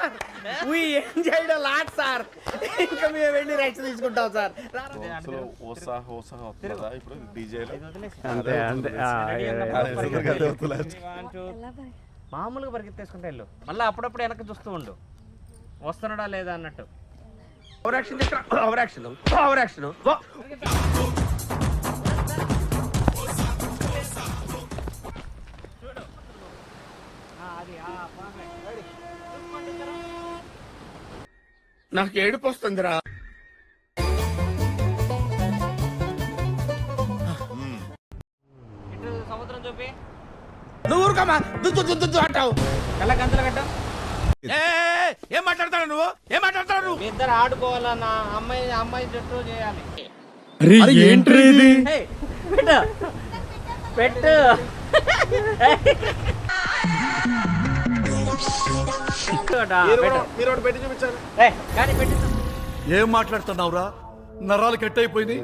Sir we enjoyed a lot sir. ఇంకా మేము వెళ్ళి రెస్ట్ తీసుకుంటాం సార్. అసలు ఓసా వస్తుందా ఇప్పుడు డీజేలో? అంతే అంతే. మామూలుగా పరిగెత్తేసుకుంటే వెళ్ళు, మళ్ళీ అప్పుడప్పుడు వెనక్కి చూస్తూ ఉండు వస్తున్నాడా లేదా అన్నట్టు. Over action over action over action. నాకు ఏడుపు వస్తుందిరా. ఇటు సముద్రం చూపి నువ్వు ఊరుకోమా దుద్దు అంటావు. కళ్ళ గంతలు కట్టు. ఏం మాట్లాడతాడు నువ్వు? ఏం మాట్లాడతాడు నువ్వు? మీ ఇద్దరు ఆడుకోవాలన్నా, అమ్మాయి జట్టు చేయాలి. ఏంట్రీ ఇది? హే, పెట్టు పెట్టు. మీరు పెట్టి చూపించారు. కానీ పెట్టు. ఏం మాట్లాడుతున్నావురా? నరాలు కట్ అయిపోయింది.